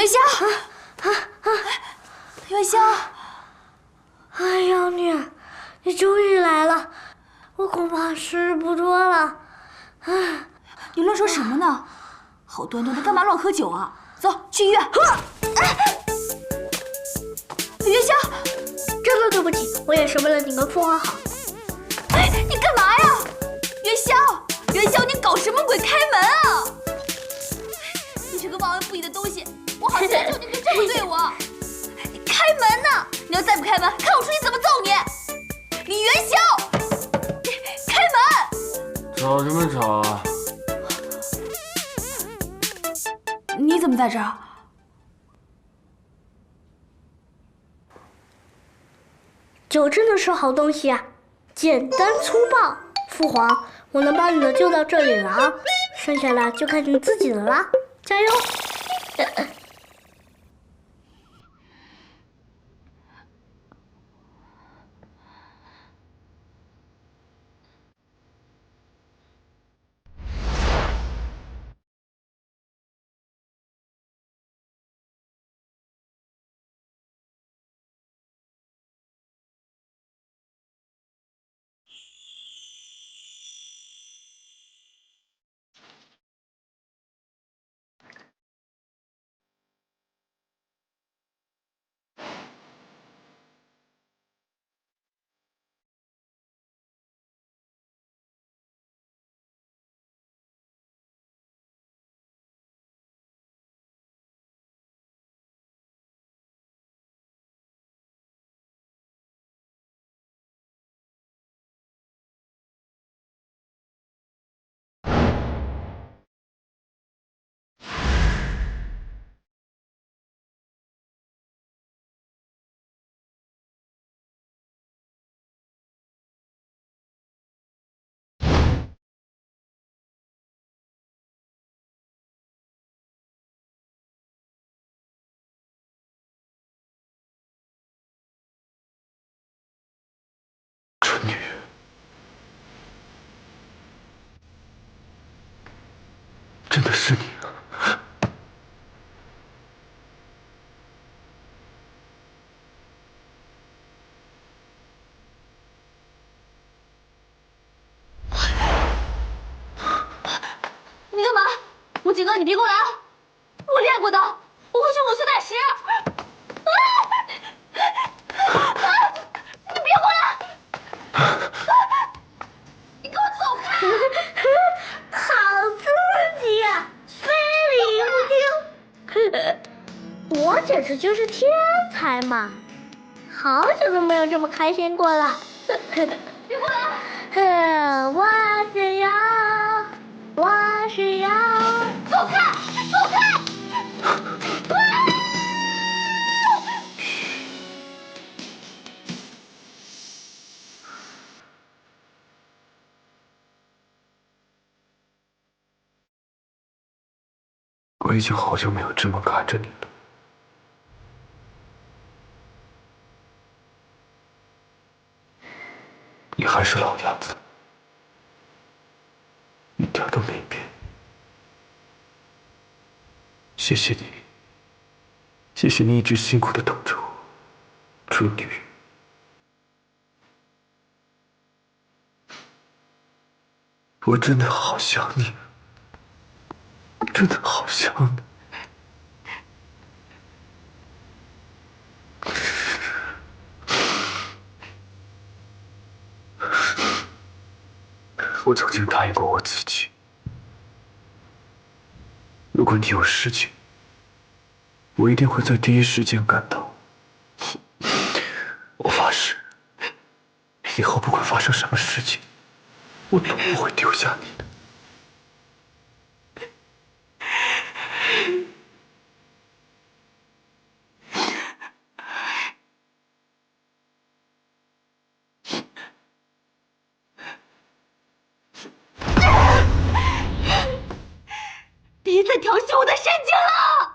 霄，元宵，哎呀，你终于来了，我恐怕时日不多了。你乱说什么呢？好端端的，干嘛乱喝酒啊？走，去医院。元宵，真的对不起，我也是为了你跟父皇好。你干嘛呀？元宵，你搞什么鬼？开门啊！你这个忘恩负义的东西，我好求求你别这么对我！你开门呐！你要再不开门，看我出去怎么揍你！李元宵，开门！吵什么吵啊？你怎么在这儿？酒真的是好东西啊，简单粗暴。父皇，我能帮你的就到这里了啊，剩下的就看你自己的啦，加油！春女，真的是你啊！你干嘛？吴景哥，你别过来啊！我练过的，我会去5岁带10。你别过来！你给我走开！好刺激呀，非礼勿听。我简直就是天才嘛，好久都没有这么开心过了。别过来！我需要，走开！走开！我已经好久没有这么看着你了。你还是老样子，一点都没变。谢谢你，谢谢你一直辛苦的等着我，春女。我真的好想你，真的好想你。我曾经答应过我自己，如果你有事情，我一定会在第一时间赶到。我发誓，以后不管发生什么事情，我都不会丢下你的。别再调戏我的神经了！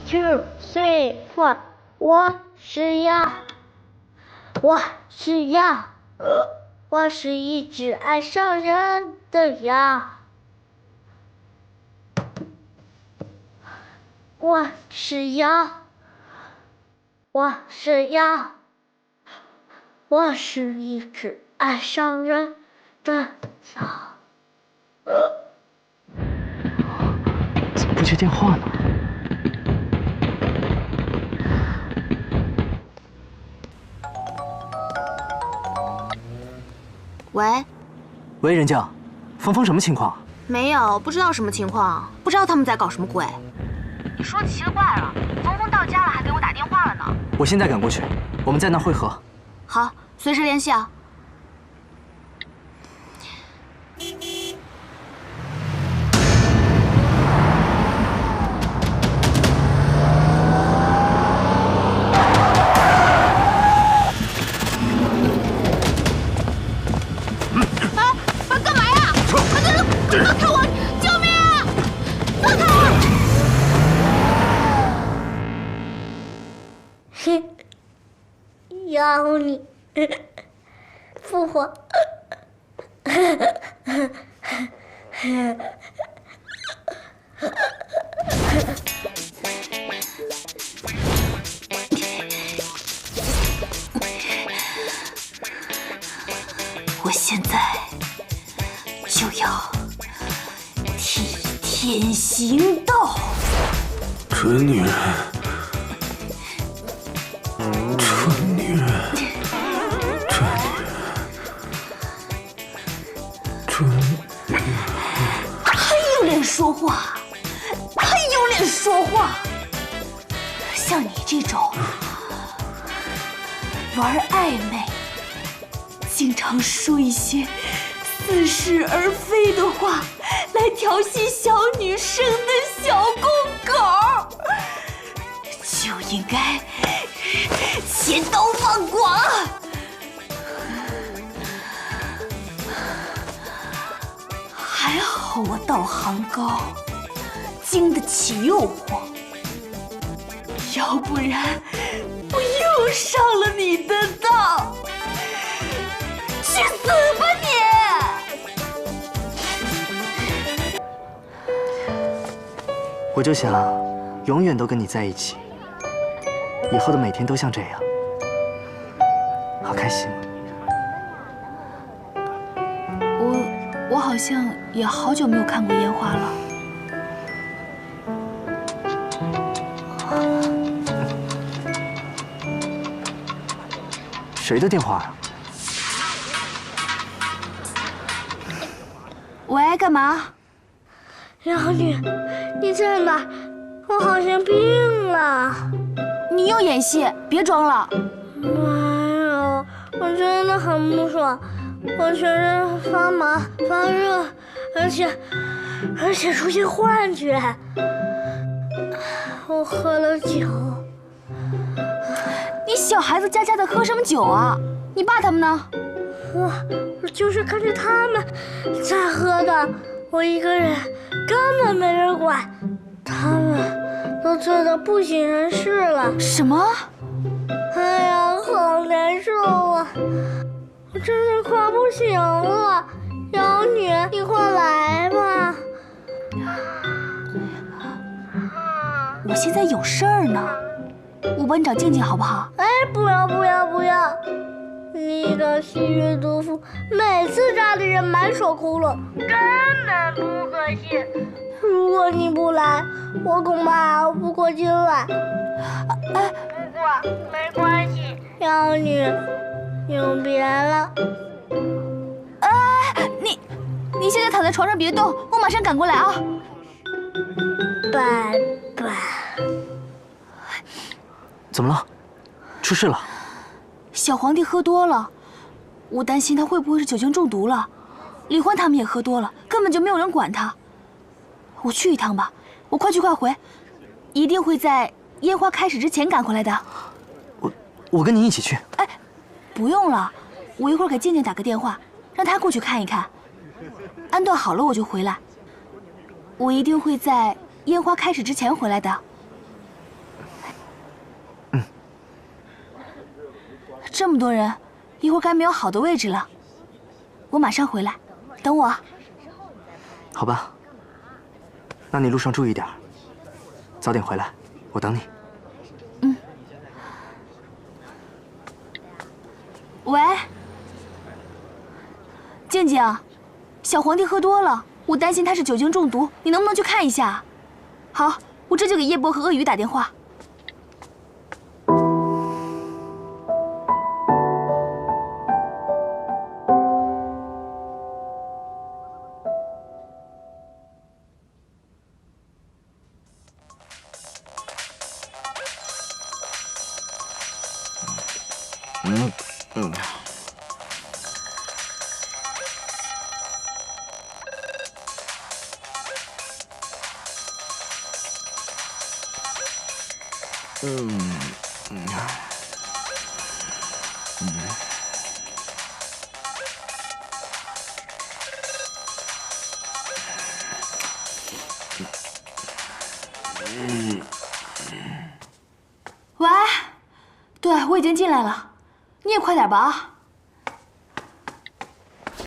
1, 2, 3, 4，我是一只爱上人的羊。我是妖，我是妖，我是一只爱上人的鸟。怎么不接电话呢？喂，喂，人将，芳什么情况？没有，不知道什么情况，不知道他们在搞什么鬼。你说奇了怪了，峰峰到家了还给我打电话了呢。我现在赶过去，我们在那汇合。好，随时联系啊。干嘛呀？放开我！救命啊！放开我！嘿，妖你复活！我现在就要替天行道。蠢女人，蠢女人，蠢女人，蠢女人。还有脸说话？还有脸说话？像你这种玩暧昧，经常说一些似是而非的话来调戏小女生的小公狗，就应该切刀放剐。还好我道行高，经得起诱惑，要不然我又上了你的当。去死吧你！我就想永远都跟你在一起，以后的每天都像这样，好开心。我好像也好久没有看过烟花了。谁的电话啊？喂，干嘛？妖女，你在哪？我好像病了。你又演戏，别装了。没有，我真的很不爽，我全身发麻、发热，而且出现幻觉。我喝了酒。你小孩子家家的喝什么酒啊？你爸他们呢？我就是看着他们在喝的，我一个人根本没人管，他们都醉得不省人事了。什么？哎呀，好难受啊！我真是快不行了。妖女，你快来吧。我现在有事儿呢，我帮你找静静好不好？哎，不要不要不要！你个吸血毒妇，每次扎的人满手窟窿，根本不可信。如果你不来，我恐怕熬不过今晚。哎，不过没关系，妖女，永别了。哎，你现在躺在床上别动，我马上赶过来啊。拜拜。怎么了？出事了？小皇帝喝多了，我担心他会不会是酒精中毒了。李欢他们也喝多了，根本就没有人管他。我去一趟吧，我快去快回，一定会在烟花开始之前赶回来的。我跟您一起去。哎，不用了，我一会儿给静静打个电话，让她过去看一看。安顿好了我就回来。我一定会在烟花开始之前回来的。这么多人，一会儿该没有好的位置了。我马上回来，等我。好吧，那你路上注意点。早点回来，我等你。喂，静静，小皇帝喝多了，我担心他是酒精中毒，你能不能去看一下？好，我这就给叶伯和鳄鱼打电话。喂，对，我已经进来了，你也快点吧啊！